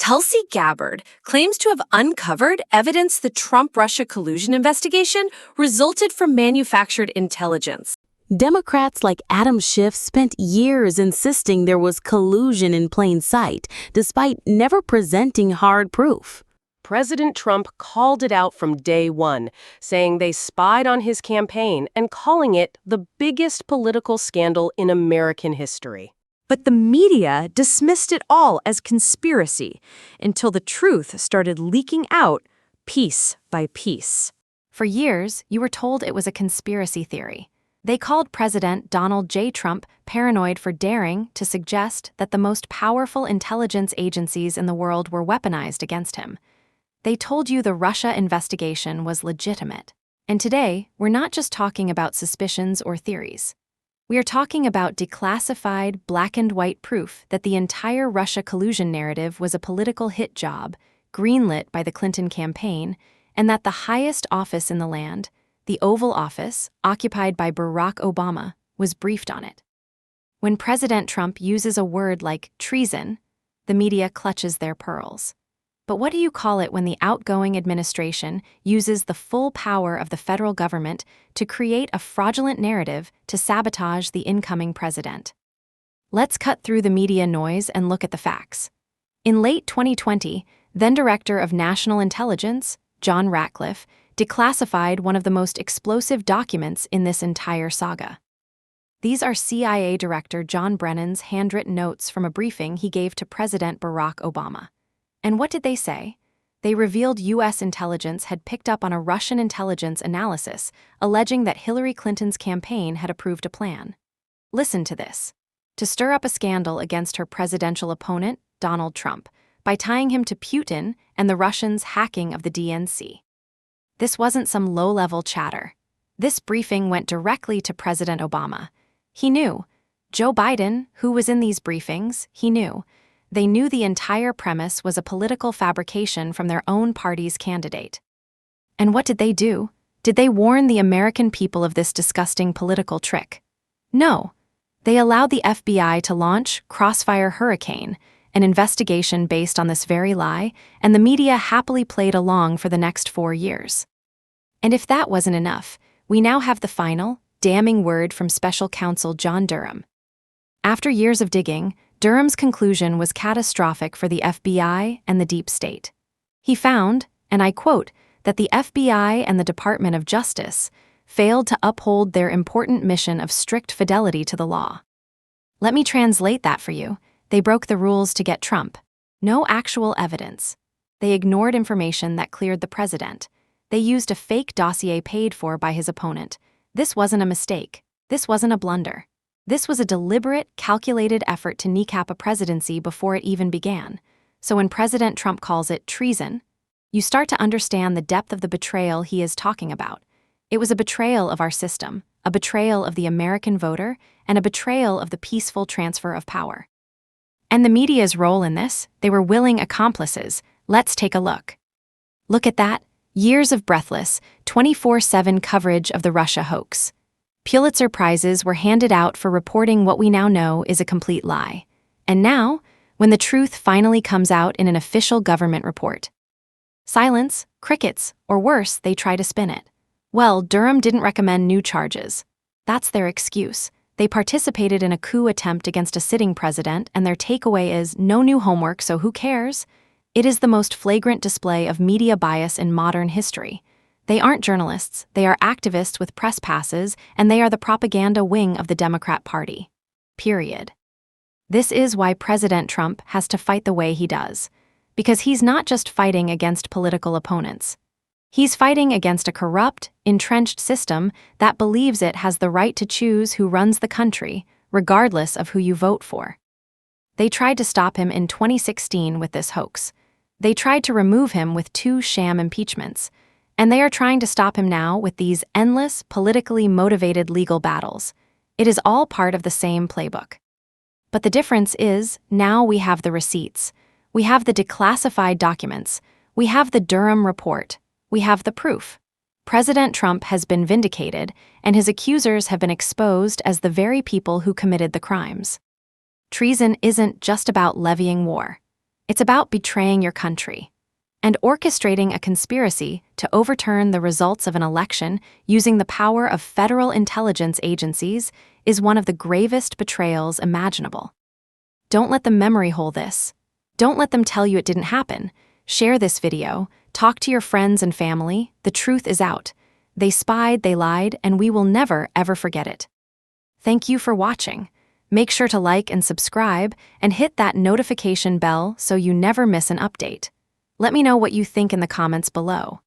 Tulsi Gabbard claims to have uncovered evidence the Trump-Russia collusion investigation resulted from manufactured intelligence. Democrats like Adam Schiff spent years insisting there was collusion in plain sight, despite never presenting hard proof. President Trump called it out from day one, saying they spied on his campaign and calling it the biggest political scandal in American history. But the media dismissed it all as conspiracy until the truth started leaking out piece by piece. For years, you were told it was a conspiracy theory. They called President Donald J. Trump paranoid for daring to suggest that the most powerful intelligence agencies in the world were weaponized against him. They told you the Russia investigation was legitimate. And today, we're not just talking about suspicions or theories. We are talking about declassified, black-and-white proof that the entire Russia collusion narrative was a political hit job, greenlit by the Clinton campaign, and that the highest office in the land, the Oval Office, occupied by Barack Obama, was briefed on it. When President Trump uses a word like treason, the media clutches their pearls. But what do you call it when the outgoing administration uses the full power of the federal government to create a fraudulent narrative to sabotage the incoming president? Let's cut through the media noise and look at the facts. In late 2020, then-Director of National Intelligence, John Ratcliffe, declassified one of the most explosive documents in this entire saga. These are CIA Director John Brennan's handwritten notes from a briefing he gave to President Barack Obama. And what did they say? They revealed U.S. intelligence had picked up on a Russian intelligence analysis, alleging that Hillary Clinton's campaign had approved a plan. Listen to this. To stir up a scandal against her presidential opponent, Donald Trump, by tying him to Putin and the Russians' hacking of the DNC. This wasn't some low-level chatter. This briefing went directly to President Obama. He knew. Joe Biden, who was in these briefings, he knew. They knew the entire premise was a political fabrication from their own party's candidate. And what did they do? Did they warn the American people of this disgusting political trick? No. They allowed the FBI to launch Crossfire Hurricane, an investigation based on this very lie, and the media happily played along for the next 4 years. And if that wasn't enough, we now have the final, damning word from Special Counsel John Durham. After years of digging, Durham's conclusion was catastrophic for the FBI and the deep state. He found, and I quote, that the FBI and the Department of Justice failed to uphold their important mission of strict fidelity to the law. Let me translate that for you. They broke the rules to get Trump. No actual evidence. They ignored information that cleared the president. They used a fake dossier paid for by his opponent. This wasn't a mistake. This wasn't a blunder. This was a deliberate, calculated effort to kneecap a presidency before it even began. So when President Trump calls it treason, you start to understand the depth of the betrayal he is talking about. It was a betrayal of our system, a betrayal of the American voter, and a betrayal of the peaceful transfer of power. And the media's role in this, they were willing accomplices. Let's take a look. Look at that. Years of breathless, 24/7 coverage of the Russia hoax. Pulitzer Prizes were handed out for reporting what we now know is a complete lie. And now, when the truth finally comes out in an official government report. Silence, crickets, or worse, they try to spin it. Well, Durham didn't recommend new charges. That's their excuse. They participated in a coup attempt against a sitting president, and their takeaway is no new homework, so who cares? It is the most flagrant display of media bias in modern history. They aren't journalists, they are activists with press passes, and they are the propaganda wing of the Democrat Party. Period. This is why President Trump has to fight the way he does. Because he's not just fighting against political opponents. He's fighting against a corrupt, entrenched system that believes it has the right to choose who runs the country, regardless of who you vote for. They tried to stop him in 2016 with this hoax. They tried to remove him with 2 sham impeachments. And they are trying to stop him now with these endless, politically motivated legal battles. It is all part of the same playbook. But the difference is, now we have the receipts. We have the declassified documents. We have the Durham Report. We have the proof. President Trump has been vindicated, and his accusers have been exposed as the very people who committed the crimes. Treason isn't just about levying war. It's about betraying your country and orchestrating a conspiracy to overturn the results of an election using the power of federal intelligence agencies is one of the gravest betrayals imaginable. Don't let them memory hole this. Don't let them tell you it didn't happen. Share this video, talk to your friends and family. The truth is out. They spied, they lied, and we will never, ever forget it. Thank you for watching. Make sure to like and subscribe and hit that notification bell so you never miss an update. Let me know what you think in the comments below.